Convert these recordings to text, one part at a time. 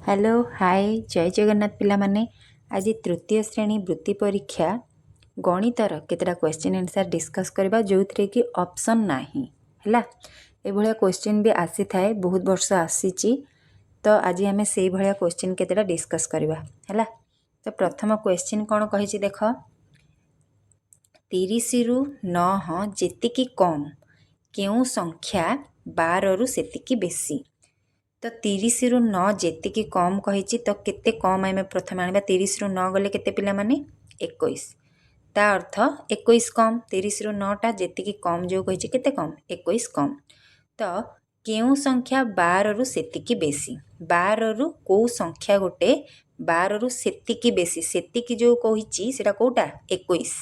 Hello hi जय जगन्नाथ पिला माने आज तृतीय श्रेणी वृत्ति परीक्षा गणितर केतटा क्वेश्चन आंसर डिस्कस करबा जो थे कि ऑप्शन नाही हैला ए भलिया क्वेश्चन भी आसी थाए बहुत वर्ष आसीची तो आज आम से भलिया क्वेश्चन केतटा डिस्कस करबा हैला। तो प्रथम क्वेश्चन कौन कहिछि देख 30 रु 9 जेतिकी कम केउ संख्या 12 रु सेतिकी बेसी। तो 30 रु 9 जेतिकी कम कही तो केते कम आम प्रथम आने 30 रु 9 गले केते पिला माने 21 ता अर्थ 21 कम 30 रु 9 टा जेतिकी कम जो कही केते कम 21 कम। तो केउ संख्या 12 रु सेतिकी बेसी 12 रु को संख्या गोटे 12 रु सेतिकी बेसी सेतिकी जो कही सेटा कोटा 21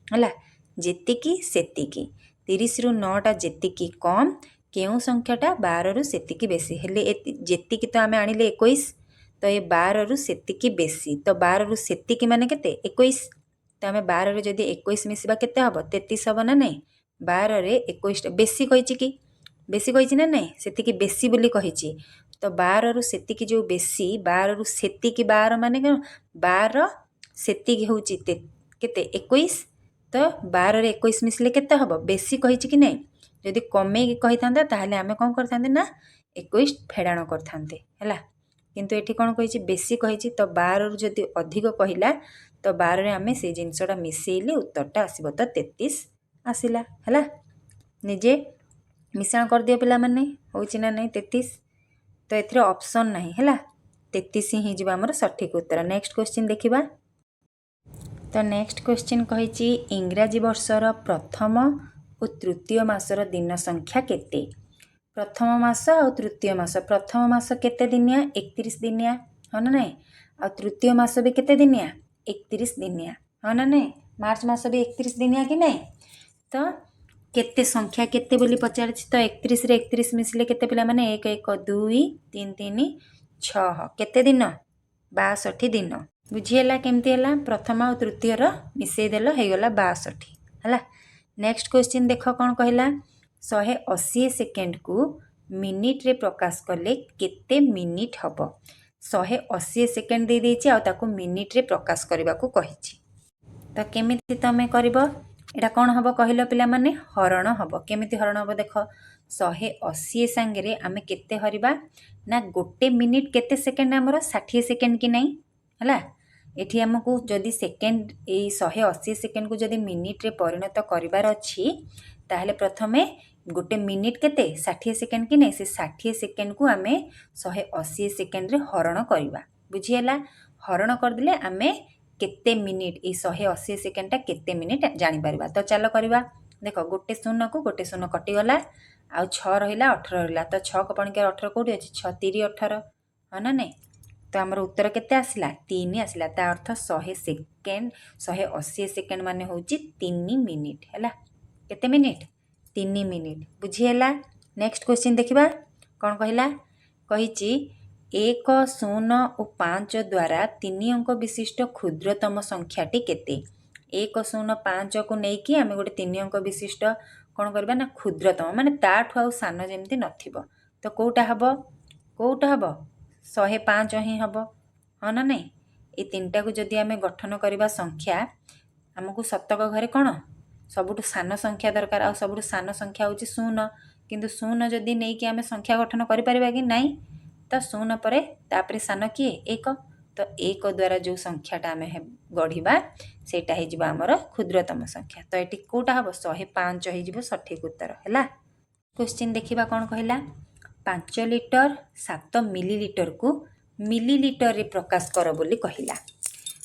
हला जेतिकी सेतिकी 30 रु 9 टा जेतिकी कम केउ संख्याटा 12 रु सेतिकी बेसी हेले जेतिकी तो आम आनिले 21 तो ये 12 रु सेतिकी बेसी तो 12 रु सेतिकी माने केते 21 तो आम 12 रे जदि 21 मिसबा केते हबो 33 हबो ना नहीं 12 रे 21 बेसी कहिछि कि बेसी कहिछि ना नहीं सेतिकी बेसी बोली कहिछि तो 12 रु सेतिकी जो बेसी 12 रु सेतिकी 12 माने 12 सेतिकी होछि केते 21 तो 12 रे 21 मिसले केते हबो बेसी कहिछि कि नहीं जदि कमे कही था ताहले आमे कौन करते ना 21 फेड़ाण करते है किंतु एठी कौन कही बेसी कही तो 12 रु जदि अधिक कहला तो 12 रे आमे से जिनसटा मिसेइले उत्तरटा आसीबो तो 33 आसिला है निजे मिश्रण कर दियो पिला माने होछि ना नहीं 33 तो एथिरे ऑप्शन नहीं है 33 ही जिबा हमर सठिक उत्तर। नेक्स्ट क्वेश्चन देखिबा तो नेक्स्ट क्वेश्चन कही इंग्राजी वर्षर प्रथम और तृतीय मासर दिन संख्या केते प्रथम मास और तृतीय मास प्रथम मास केते दिनिया 31 दिनिया हाँ ना नहीं आ तृतीय मास भी केते दिनिया 31 दिनिया हाँ ना नहीं मार्च मास भी 31 दिनिया कि नहीं तो केते संख्या केते बोली पचार तो 31 रे 31 मिसले केते पिला माने 1 1 2 3 3 6 केते दिन 62 दिन बुझीला केमती है प्रथम और तृतीय मिसेदेल हो गला 62 है। नेक्स्ट क्वेश्चन देख कौन कहला 180 सेकेंड को मिनिट रे प्रकाश कले केते मिनिट हबो 180 सेकेंड दे देछि आ ताको मिनिट रे प्रकाश करबा को कहिछि तो केमिति तमे करबो एटा कौन हबो कहलो पिला माने हरण हबो केमिति हरण हबो देख 180 संगे रे आमे केते हरिबा ना गोटे मिनिट केते सेकेंड हमरो 60 सेकेंड कि नहीं हला एठी हमको जदि सेकेंड ए 180 सेकेंड को जदि मिनिट रे परिणत करिवार अछि ताहले प्रथमे गोटे मिनिट केते 60 सेकेंड कि नहीं से 60 सेकेंड को आमे 180 सेकेंड रे हरण करबा बुझिएला हरण कर दिले आमे केते मिनिट ए 180 सेकेंड ता केते मिनिट जानि परबा। तो चलो करबा देखो गोटे शून्य को गोटे शून्य कटि गला आ 6 रहिला 18 रहिला तो 6 को पण के 18 कोठी अछि 6 3 18 हा ना नहीं तो आमर उत्तर केते आसिला 3 आसिला ता अर्थ 100 सेकेंड 180 सेकेंड माने होची 3 मिनिट हैला केते मिनिट 3 मिनिट बुझीला। नेक्स्ट क्वेश्चन देखिबा कौन कहला कहिची 1 0 और 5 द्वारा 3 अंक विशिष्ट क्षुद्रतम संख्याटी केते 1 0 5 को नहीं कि आमे गोटे 3 अंक विशिष्ट कौन करबा ना क्षुद्रतम माने ताठु आउ सान जेमती नथिबो तो कोटा हबो 105 ही हबो हाँ ना नहीं ये तीनटा को जदि आमे गठन करबा संख्या हमको शतक घरे कौन सबुठु सान संख्या दरकार आ सबुठु सान संख्या होची 0 किंतु 0 जदि नहीं कि आमे संख्या गठन करि परिबा कि नहीं तो 0 परे तापरे सान किए 1 तो 1 द्वारा जो संख्याटा आमे गढ़िबा सेटा हे जिबा हमर क्षुद्रतम संख्या तो एटी कोटा हबो 105 हे जिबो सठिक उत्तर हैला। क्वेश्चन देखिबा कौन कहला 5 लिटर 7 मिलीलिटर को मिलीलिटर रे प्रकाश कर बोली कहला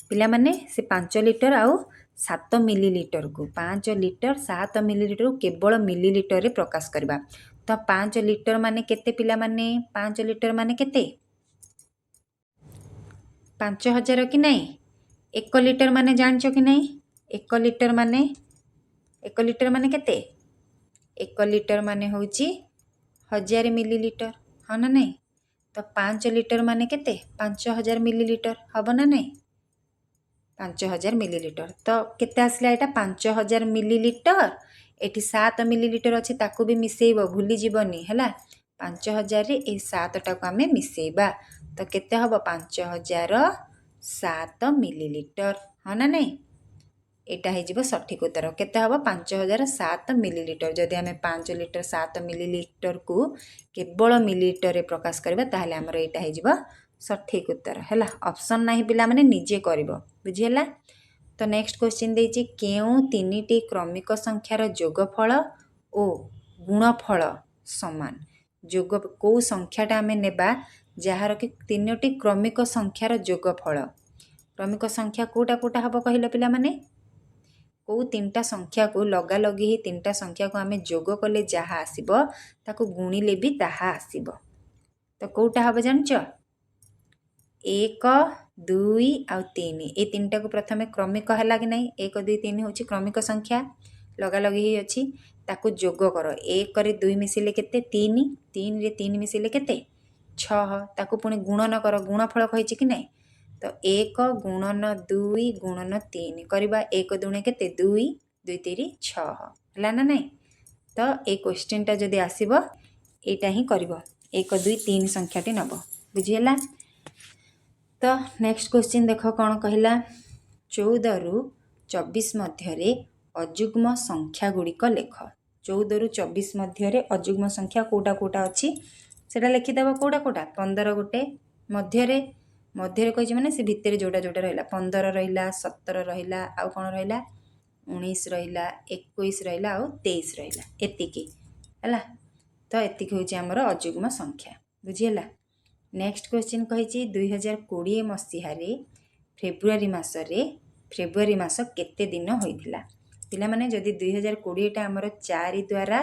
पिला माने से 5 लिटर आउ 7 मिलीलिटर को 5 लिटर 7 मिलीलिटर को केवल मिलीलिटर रे प्रकाश करबा तो 5 लिटर माने केते पिला माने 5 लिटर माने केते 5000 कि नहीं 1 लिटर माने जानचो कि नहीं 1 लिटर माने केते 1 लिटर माने होची 1000 मिलीलिटर हाँ ना नहीं तो 5 लिटर माने केते 5000 मिलीलिटर हबो ना नहीं 5000 मिलीलिटर तो केते आसला एटा 5000 मिलीलिटर एटी 7 मिलीलिटर अछि ताको भी मिसेइबो भूली जीवनी हैला 5000 रे ए 7 टा को आमे मिसेइबा ତ କେତେ ହେବ 5007 ମିଲିଲିଟର। ହଁ ନା ନାହିଁ? ଏଇଟା ହେଇଯିବ ସଠିକ୍ ଉତ୍ତର। କେତେ ହେବ 5007 ମିଲିଲିଟର। ଯଦି ଆମେ 5 ଲିଟର 7 ମିଲିଲିଟରକୁ କେବଳ ମିଲିଲିଟରରେ ପ୍ରକାଶ କରିବା ତାହେଲେ ଆମର ଏଇଟା ହେଇଯିବ ସଠିକ୍ ଉତ୍ତର ହେଲା। ଅପସନ୍ ନାହିଁ ପିଲାମାନେ ନିଜେ କରିବ। ବୁଝିହେଲା? ତ ନେକ୍ସଟ କ୍ୱେଶ୍ଚିନ୍ ଦେଇଛି କେଉଁ ତିନିଟି କ୍ରମିକ ସଂଖ୍ୟାର ଯୋଗଫଳ ଓ ଗୁଣଫଳ ସମାନ। କେଉଁ ସଂଖ୍ୟାଟା ଆମେ ନେବା ଯାହାର କି ତିନୋଟି କ୍ରମିକ ସଂଖ୍ୟାର ଯୋଗଫଳ। କ୍ରମିକ ସଂଖ୍ୟା କେଉଁଟା କେଉଁଟା ହେବ କହିଲ ପିଲାମାନେ? କେଉଁ ତିନିଟା ସଂଖ୍ୟାକୁ ଲଗାଲଗି ହିଁ ତିନିଟା ସଂଖ୍ୟାକୁ ଆମେ ଯୋଗ କଲେ ଯାହା ଆସିବ ତାକୁ ଗୁଣିଲେ ବି ତାହା ଆସିବ। ତ କେଉଁଟା ହେବ ଜାଣିଛ? 1 2 ଆଉ 3 ଏ ତିନିଟାକୁ ପ୍ରଥମେ କ୍ରମିକ ହେଲା କି ନାହିଁ? 1 2 3 ହେଉଛି କ୍ରମିକ ସଂଖ୍ୟା ଲଗାଲଗି ହିଁ ଅଛି। ତାକୁ ଯୋଗ କର। 1ରେ 2 ମିଶିଲେ କେତେ? 3 3ରେ 3 ମିଶିଲେ କେତେ? 6। ତାକୁ ପୁଣି ଗୁଣନ କର। ଗୁଣଫଳ କହିଛି କି ନାହିଁ? ତ 1 ଗୁଣନ 2 ଗୁଣନ 3 କରିବା। 1 ଦୁଣେ କେତେ? 2 2 3 6 ହେଲା ନା ନାହିଁ? ତ ଏଇ କ୍ୱେଶ୍ଚିନ୍ଟା ଯଦି ଆସିବ ଏଇଟା ହିଁ କରିବ। 1 2 3 ସଂଖ୍ୟାଟି ନେବ। ବୁଝିହେଲା? ତ ନେକ୍ସଟ କ୍ୱେଶ୍ଚିନ୍ ଦେଖ କ'ଣ କହିଲା। 14ରୁ 24 ମଧ୍ୟରେ ଅଯୁଗ୍ମ ସଂଖ୍ୟା ଗୁଡ଼ିକ ଲେଖ। 14ରୁ 24 ମଧ୍ୟରେ ଅଯୁଗ୍ମ ସଂଖ୍ୟା କେଉଁଟା କେଉଁଟା ଅଛି ସେଇଟା ଲେଖିଦେବ। କେଉଁଟା କେଉଁଟା? 15 ଗୋଟେ ମଧ୍ୟରେ କହିଛି ମାନେ ସେ ଭିତରେ ଯେଉଁଟା ଯେଉଁଟା ରହିଲା। 15 ରହିଲା, 17 ରହିଲା, ଆଉ କ'ଣ ରହିଲା? 19 ରହିଲା, 21 ରହିଲା, ଆଉ 23 ରହିଲା। ଏତିକି ହେଲା। ତ ଏତିକି ହେଉଛି ଆମର ଅଯୁଗ୍ମ ସଂଖ୍ୟା। ବୁଝିହେଲା? ନେକ୍ସଟ କ୍ୱେଶ୍ଚିନ୍ କହିଛି 2020 ମସିହାରେ ଫେବୃଆରୀ ମାସ କେତେ ଦିନ ହୋଇଥିଲା? ପିଲାମାନେ ଯଦି 2020ଟା ଆମର 4 ଦ୍ୱାରା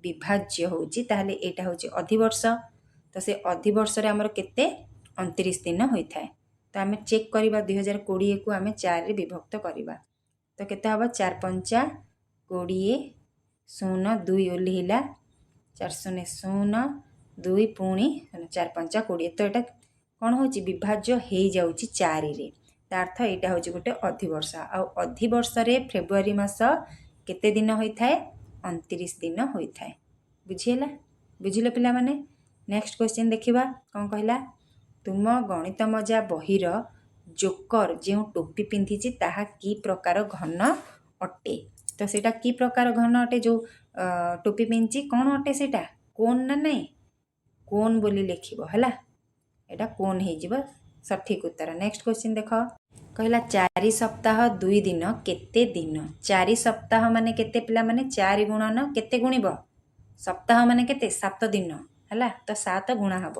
ବିଭାଜ୍ୟ ହେଉଛି ତାହେଲେ ଏଇଟା ହେଉଛି ଅଧିବର୍ଷ। ତ ସେ ଅଧିବର୍ଷରେ ଆମର କେତେ? 29 ଦିନ ହୋଇଥାଏ। ତ ଆମେ ଚେକ୍ କରିବା 2020କୁ ଆମେ 4ରେ ବିଭକ୍ତ କରିବା। ତ କେତେ ହେବ? 4 5 20 0 2 ଓହ୍ଲେଇଲା 4 0 0 2 ପୁଣି 4 5 20। ତ ଏଇଟା କ'ଣ ହେଉଛି? ବିଭାଜ୍ୟ ହେଇଯାଉଛି 4ରେ। ତା ଅର୍ଥ ଏଇଟା ହେଉଛି ଗୋଟେ ଅଧିବର୍ଷ। ଆଉ ଅଧିବର୍ଷରେ ଫେବୃଆରୀ ମାସ କେତେ ଦିନ ହୋଇଥାଏ? 29 ଦିନ ହୋଇଥାଏ। ବୁଝିହେଲା? ବୁଝିଲ ପିଲାମାନେ? ନେକ୍ସଟ କ୍ୱେଶ୍ଚିନ୍ ଦେଖିବା କ'ଣ କହିଲା। ତୁମ ଗଣିତ ମଜା ବହିର ଜୋକର ଯେଉଁ ଟୋପି ପିନ୍ଧିଛି ତାହା କି ପ୍ରକାର ଘନ ଅଟେ? ତ ସେଇଟା କି ପ୍ରକାର ଘନ ଅଟେ? ଯେଉଁ ଟୋପି ପିନ୍ଧିଛି କ'ଣ ଅଟେ ସେଇଟା? କୋନ୍ ନା ନାହିଁ? କୋନ୍ ବୋଲି ଲେଖିବ ହେଲା। ଏଇଟା କୋନ୍ ହେଇଯିବ ସଠିକ୍ ଉତ୍ତର। ନେକ୍ସଟ କ୍ୱେଶ୍ଚିନ୍ ଦେଖ କହିଲା 4 ସପ୍ତାହ 2 ଦିନ କେତେ ଦିନ? 4 ସପ୍ତାହ ମାନେ କେତେ ପିଲାମାନେ? 4 ଗୁଣନ କେତେ ଗୁଣିବ? ସପ୍ତାହ ମାନେ କେତେ? 7 ଦିନ ହେଲା। ତ 7 ଗୁଣା ହେବ।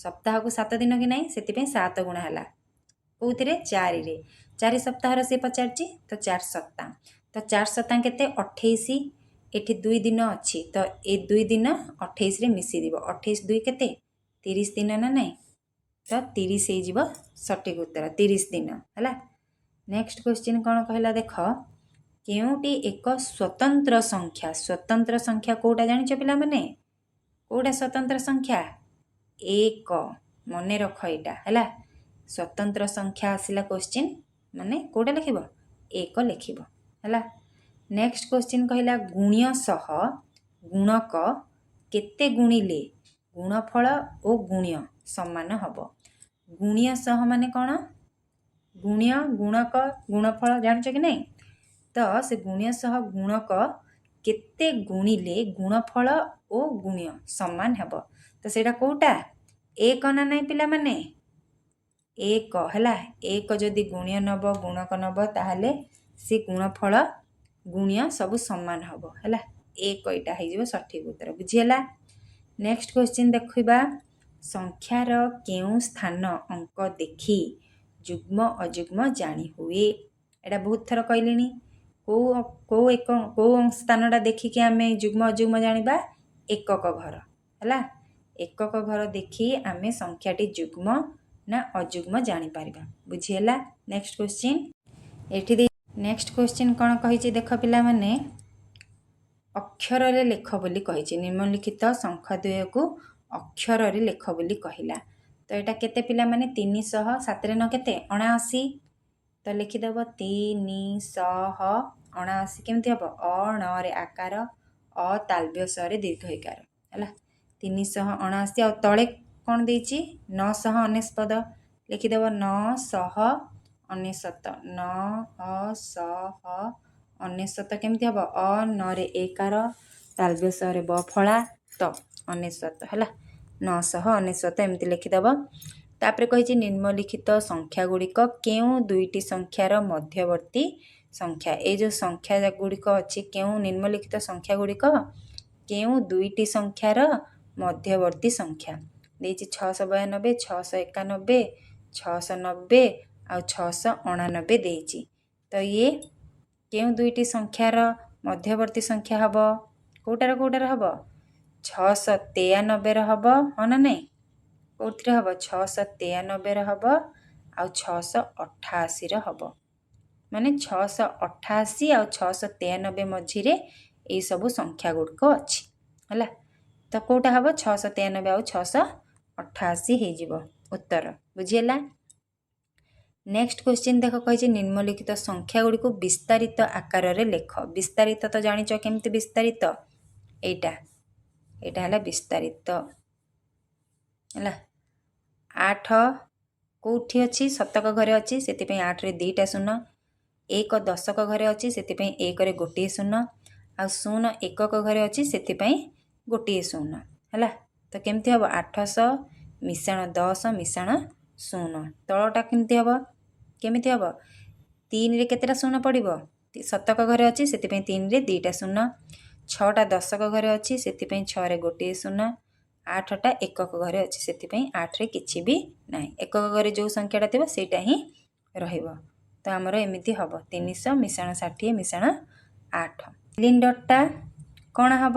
ସପ୍ତାହକୁ 7 ଦିନ କି ନାହିଁ ସେଥିପାଇଁ 7 ଗୁଣା ହେଲା। କେଉଁଥିରେ? 4ରେ। 4 ସପ୍ତାହର ସେ ପଚାରିଛି ତ 4 ସପ୍ତାହ। ତ 4 ସପ୍ତାହ କେତେ? 28। ଏଠି 2 ଦିନ ଅଛି ତ ଏ 2 ଦିନ 28ରେ ମିଶିଯିବ। 28 2 କେତେ? 30 ଦିନ ନା ନାହିଁ? ତ 30 ହେଇଯିବ ସଠିକ୍ ଉତ୍ତର। 30 ଦିନ ହେଲା। ନେକ୍ସଟ କ୍ୱେଶ୍ଚିନ୍ କ'ଣ କହିଲା ଦେଖ। କେଉଁଟି ଏକ ସ୍ୱତନ୍ତ୍ର ସଂଖ୍ୟା? ସ୍ୱତନ୍ତ୍ର ସଂଖ୍ୟା କେଉଁଟା ଜାଣିଛ ପିଲାମାନେ? କେଉଁଟା ସ୍ୱତନ୍ତ୍ର ସଂଖ୍ୟା? 1। ମନେ ରଖ ଏଇଟା ହେଲା। ସ୍ୱତନ୍ତ୍ର ସଂଖ୍ୟା ଆସିଲା କ୍ୱେଶ୍ଚିନ୍ ମାନେ କେଉଁଟା ଲେଖିବ? 1 ଲେଖିବ ହେଲା। ନେକ୍ସଟ କ୍ୱେଶ୍ଚିନ୍ କହିଲା ଗୁଣ୍ୟ ସହ ଗୁଣକ କେତେ ଗୁଣିଲେ ଗୁଣଫଳ ଓ ଗୁଣ୍ୟ ସମାନ ହେବ? ଗୁଣ୍ୟ ସହ ମାନେ କ'ଣ? ଗୁଣ୍ୟ ଗୁଣକ ଗୁଣଫଳ ଜାଣିଛ କି ନାହିଁ? ତ ସେ ଗୁଣ୍ୟ ସହ ଗୁଣକ କେତେ ଗୁଣିଲେ ଗୁଣଫଳ ଓ ଗୁଣ୍ୟ ସମାନ ହେବ? ତ ସେଇଟା କେଉଁଟା? 1 ନା ନାହିଁ ପିଲାମାନେ? 1 ହେଲା। 1 ଯଦି ଗୁଣ୍ୟ ନେବ ଗୁଣକ ନେବ ତାହେଲେ ସେ ଗୁଣଫଳ ଗୁଣ୍ୟ ସବୁ ସମାନ ହେବ ହେଲା। 1 ଏଇଟା ହେଇଯିବ ସଠିକ୍ ଉତ୍ତର। ବୁଝିହେଲା? ନେକ୍ସଟ କ୍ୱେଶ୍ଚିନ୍ ଦେଖିବା। ସଂଖ୍ୟାର କେଉଁ ସ୍ଥାନ ଅଙ୍କ ଦେଖି ଯୁଗ୍ମ ଅଯୁଗ୍ମ ଜାଣି ହୁଏ? ଏଇଟା ବହୁତ ଥର କହିଲିଣି। କେଉଁ ସ୍ଥାନଟା ଦେଖିକି ଆମେ ଯୁଗ୍ମ ଅଯୁଗ୍ମ ଜାଣିବା? ଏକକ ଘର ହେଲା। ଏକକ ଘର ଦେଖି ଆମେ ସଂଖ୍ୟାଟି ଯୁଗ୍ମ ନା ଅଯୁଗ୍ମ ଜାଣିପାରିବା। ବୁଝିହେଲା? ନେକ୍ସଟ କ୍ୱେଶ୍ଚିନ୍ ଏଠି ନେକ୍ସଟ କ୍ୱେଶ୍ଚିନ୍ କ'ଣ କହିଛି ଦେଖ ପିଲାମାନେ। ଅକ୍ଷରରେ ଲେଖ ବୋଲି କହିଛି। ନିମ୍ନଲିଖିତ ସଂଖ୍ୟା ଦ୍ୱୟକୁ ଅକ୍ଷରରେ ଲେଖ ବୋଲି କହିଲା। ତ ଏଇଟା କେତେ ପିଲାମାନେ? 300 ନ କେତେ? 79। ତ ଲେଖିଦେବ 379। କେମିତି ହେବ? ଅଣରେ ଆକାର, ଅ ତାଲବ୍ୟ ଶରେ ଦୀର୍ଘ ଇକାର ହେଲା। 379 ଆଉ ତଳେ କ'ଣ ଦେଇଛି 999 ଲେଖିଦେବ 999 କେମିତି ହେବ ନରେ ଏକାର ତାଲବ୍ୟସରେ ବ ଫଳା ତ 99 ହେଲା 999 ଏମିତି ଲେଖିଦେବ। ତାପରେ କହିଛି ନିମ୍ନଲିଖିତ ସଂଖ୍ୟା ଗୁଡ଼ିକ କେଉଁ ଦୁଇଟି ସଂଖ୍ୟାର ମଧ୍ୟବର୍ତ୍ତୀ ସଂଖ୍ୟା। ଏଇ ଯେଉଁ ସଂଖ୍ୟା ଗୁଡ଼ିକ ଅଛି କେଉଁ ନିମ୍ନଲିଖିତ ସଂଖ୍ୟା ଗୁଡ଼ିକ କେଉଁ ଦୁଇଟି ସଂଖ୍ୟାର ମଧ୍ୟବର୍ତ୍ତୀ ସଂଖ୍ୟା ଦେଇଛି 692 691 690 ଆଉ 699 ଦେଇଛି। ତ ଇଏ କେଉଁ ଦୁଇଟି ସଂଖ୍ୟାର ମଧ୍ୟବର୍ତ୍ତୀ ସଂଖ୍ୟା ହେବ କେଉଁଟାର ହେବ 693ର ହେବ ହଁ ନା ନାହିଁ କେଉଁଥିରେ ହେବ 693ର ହେବ ଆଉ 688ର ହେବ। ମାନେ 688 ଆଉ 693 ମଝିରେ ଏଇସବୁ ସଂଖ୍ୟା ଗୁଡ଼ିକ ଅଛି ହେଲା। ତ କେଉଁଟା ହେବ 693 ଆଉ 688 ହେଇଯିବ ଉତ୍ତର ବୁଝିହେଲା। ନେକ୍ସଟ କ୍ୱେଶ୍ଚିନ୍ ଦେଖ କହିଛି ନିମ୍ନଲିଖିତ ସଂଖ୍ୟା ଗୁଡ଼ିକୁ ବିସ୍ତାରିତ ଆକାରରେ ଲେଖ। ବିସ୍ତାରିତ ତ ଜାଣିଛ କେମିତି ବିସ୍ତାରିତ ଏଇଟା ହେଲା ବିସ୍ତାରିତ ହେଲା। 8 କେଉଁଠି ଅଛି ଶତକ ଘରେ ଅଛି ସେଥିପାଇଁ 8ରେ 2ଟା ଶୂନ। 1 ଦଶକ ଘରେ ଅଛି ସେଥିପାଇଁ 1ରେ ଗୋଟିଏ ଶୂନ ଆଉ 0 ଏକକ ଘରେ ଅଛି ସେଥିପାଇଁ ଗୋଟିଏ ଶୂନ ହେଲା। ତ କେମିତି ହେବ 800 ମିଶାଣ 10 ମିଶାଣ 0 ତଳଟା କେମିତି ହେବ 3ରେ କେତେଟା ଶୂନ ପଡ଼ିବ ଶତକ ଘରେ ଅଛି ସେଥିପାଇଁ 3ରେ 2ଟା ଶୂନ। 6ଟା ଦଶକ ଘରେ ଅଛି ସେଥିପାଇଁ 6ରେ ଗୋଟିଏ ଶୂନ। 8ଟା ଏକକ ଘରେ ଅଛି ସେଥିପାଇଁ 8ରେ କିଛି ବି ନାହିଁ। ଏକକ ଘରେ ଯେଉଁ ସଂଖ୍ୟାଟା ଥିବ ସେଇଟା ହିଁ ରହିବ। ତ ଆମର ଏମିତି ହେବ 300 ମିଶାଣ 60 ମିଶାଣ 8। ସିଲିଣ୍ଡରଟା କ'ଣ ହେବ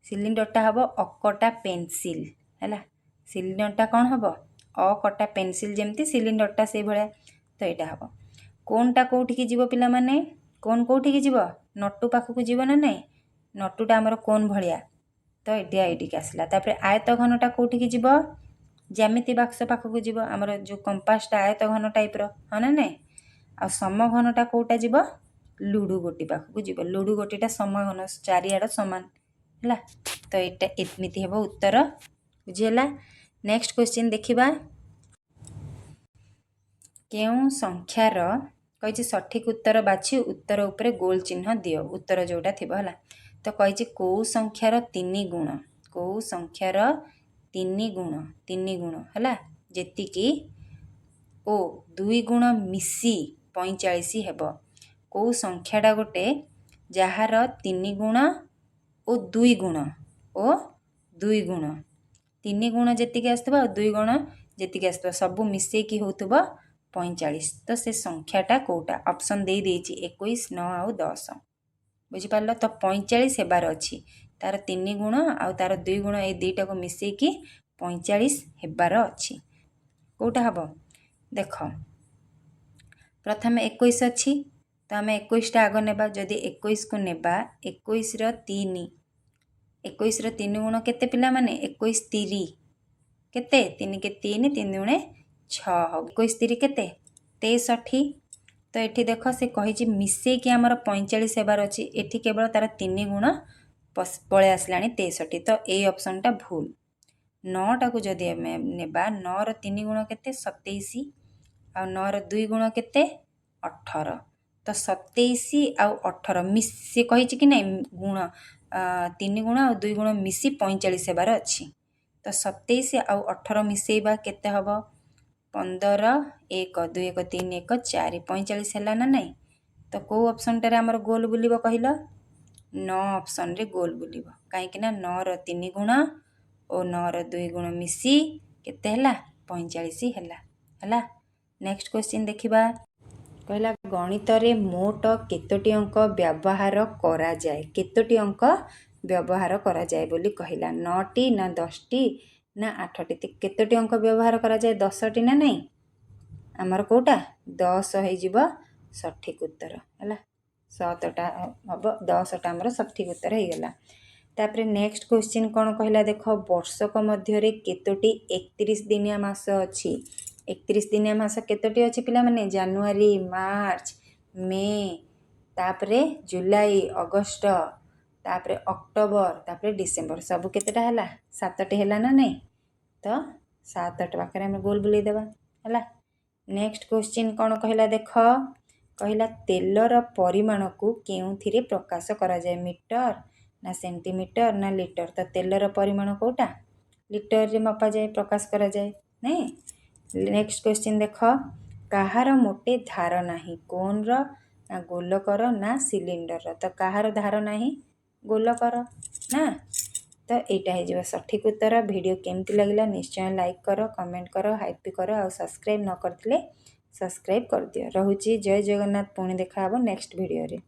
ସିଲିଣ୍ଡରଟା ହେବ ଅକଟା ପେନସିଲ ହେଲା। ସିଲିଣ୍ଡରଟା କ'ଣ ହେବ ଅକଟା ପେନସିଲ ଯେମିତି ସିଲିଣ୍ଡରଟା ସେଇଭଳିଆ। ତ ଏଇଟା ହେବ କୋନ୍ଟା କେଉଁଠିକି ଯିବ ପିଲାମାନେ କୋନ୍ କେଉଁଠିକି ଯିବ ନଟୁ ପାଖକୁ ଯିବ ନା ନାହିଁ। ନଟୁଟା ଆମର କୋନ୍ ଭଳିଆ ତ ଏଇଠିକି ଆସିଲା। ତାପରେ ଆୟତ ଘନଟା କେଉଁଠିକି ଯିବ ଜ୍ୟାମିତି ବାକ୍ସ ପାଖକୁ ଯିବ। ଆମର ଯେଉଁ କମ୍ପାସଟା ଆୟତ ଘନ ଟାଇପ୍ର ହଁ ନା ନାହିଁ। ଆଉ ସମଘନଟା କେଉଁଟା ଯିବ ଲୁଡ଼ୁ ଗୋଟି ପାଖକୁ ଯିବ। ଲୁଡ଼ୁ ଗୋଟିଟା ସମଘନ ଚାରିଆଡ଼ ସମାନ ହେଲା। ତ ଏଇଟା ଏମିତି ହେବ ଉତ୍ତର ବୁଝିହେଲା। ନେକ୍ସଟ କ୍ୱେଶ୍ଚିନ୍ ଦେଖିବା କେଉଁ ସଂଖ୍ୟାର କହିଛି ସଠିକ ଉତ୍ତର ବାଛି ଉତ୍ତର ଉପରେ ଗୋଲ ଚିହ୍ନ ଦିଅ। ଉତ୍ତର ଯେଉଁଟା ଥିବ ହେଲା। ତ କହିଛି କେଉଁ ସଂଖ୍ୟାର 3 ଗୁଣ କେଉଁ ସଂଖ୍ୟାର 3 ଗୁଣ ହେଲା ଯେତିକି ଓ 2 ଗୁଣ ମିଶି 45 ହେବ। କେଉଁ ସଂଖ୍ୟାଟା ଗୋଟେ ଯାହାର 3 ଗୁଣ ଓ 2 ଗୁଣ 3 ଗୁଣ ଯେତିକି ଆସିଥିବ ଆଉ 2 ଗୁଣ ଯେତିକି ଆସିଥିବ ସବୁ ମିଶେଇକି ହେଉଥିବ 45। ତ ସେ ସଂଖ୍ୟାଟା କେଉଁଟା ଅପସନ୍ ଦେଇଛି 21 9 ଆଉ 10 ବୁଝିପାରିଲ। ତ 45 ହେବାର ଅଛି ତାର 3 ଗୁଣ ଆଉ ତାର 2 ଗୁଣ ଏଇ ଦୁଇଟାକୁ ମିଶେଇକି 45 ହେବାର ଅଛି। କେଉଁଟା ହେବ ଦେଖ ପ୍ରଥମେ 21 ଅଛି ତ ଆମେ 21ଟା ଆଗ ନେବା। ଯଦି 21କୁ ନେବା 21ର 3 ଗୁଣ କେତେ ପିଲାମାନେ 21 3 କେତେ 3 କେ 3 3 ଦୁଣେ 6 21 3 କେତେ 63। ତ ଏଠି ଦେଖ ସେ କହିଛି ମିଶେଇକି ଆମର 45 ହେବାର ଅଛି। ଏଠି କେବଳ ତାର 3 ଗୁଣ ପଳେଇ ଆସିଲାଣି 63। ତ ଏଇ ଅପସନ୍ଟା ଭୁଲ। 9ଟାକୁ ଯଦି ଆମେ ନେବା 9ର 3 ଗୁଣ କେତେ 27 ଆଉ 9ର 2 ଗୁଣ କେତେ 18। ତ 27 ଆଉ 18 ସେ କହିଛି କି ନାହିଁ ଗୁଣ 3 ଗୁଣ ଆଉ 2 ଗୁଣ ମିଶି 45 ହେବାର ଅଛି। ତ 27 ଆଉ 18 ମିଶେଇବା କେତେ ହେବ 15 1 2 1 3 1 4 45 ହେଲା ନା ନାହିଁ। ତ କେଉଁ ଅପସନ୍ଟାରେ ଆମର ଗୋଲ ବୁଲିବ କହିଲ 9 ଅପସନ୍ରେ ଗୋଲ ବୁଲିବ କାହିଁକି ନା 9ର 3 ଗୁଣ ଓ 9ର 2 ଗୁଣ ମିଶି କେତେ ହେଲା 45 ହେଲା। ନେକ୍ସଟ କ୍ୱେଶ୍ଚିନ୍ ଦେଖିବା କହିଲା ଗଣିତରେ ମୋଟ କେତୋଟି ଅଙ୍କ ବ୍ୟବହାର କରାଯାଏ। କେତୋଟି ଅଙ୍କ ବ୍ୟବହାର କରାଯାଏ ବୋଲି କହିଲା 9ଟି ନା 10ଟି ନା 8ଟି। କେତୋଟି ଅଙ୍କ ବ୍ୟବହାର କରାଯାଏ 10ଟି ନା ନାହିଁ ଆମର କେଉଁଟା 10 ହେଇଯିବ ସଠିକ ଉତ୍ତର ହେଲା। 7ଟା ହେବ 10ଟା ଆମର ସଠିକ ଉତ୍ତର ହେଇଗଲା। ତାପରେ ନେକ୍ସଟ କ୍ୱେଶ୍ଚିନ୍ କ'ଣ କହିଲା ଦେଖ ବର୍ଷକ ମଧ୍ୟରେ କେତୋଟି 31 ଦିନିଆ ମାସ ଅଛି। 31 ଦିନିଆ ମାସ କେତୋଟି ଅଛି ପିଲାମାନେ ଜାନୁଆରୀ ମାର୍ଚ୍ଚ ମେ ତାପରେ ଜୁଲାଇ ଅଗଷ୍ଟ ତାପରେ ଅକ୍ଟୋବର ତାପରେ ଡିସେମ୍ବର ସବୁ କେତେଟା ହେଲା 7ଟି ହେଲା ନା ନାହିଁ। तो 7 पाखे आम गोल बुले देवा है। नेक्स्ट क्वेश्चन कौन कहला देख कहला तेलर परिमाण को केउथिरे प्रकाश करा जाए मीटर ना सेंटीमीटर ना लिटर। तो तेलर परिमाण कोटा लिटर रे मपा जाए प्रकाश करा जाए नहीं। नेक्स्ट क्वेश्चन देख कहार मोटे धार नाही कोन रो ना गोलकर ना सिलिंडर। तो कहार धार नाही गोलकर ना। तो यहाँ हो सठिक उत्तर। वीडियो केमती लगिला निश्चय लाइक कर कमेंट कर हाइप कर और सब्सक्राइब न करथिले सब्सक्राइब कर दियो। रहुची जय जगन्नाथ पुणी देखा नेक्स्ट वीडियो रे।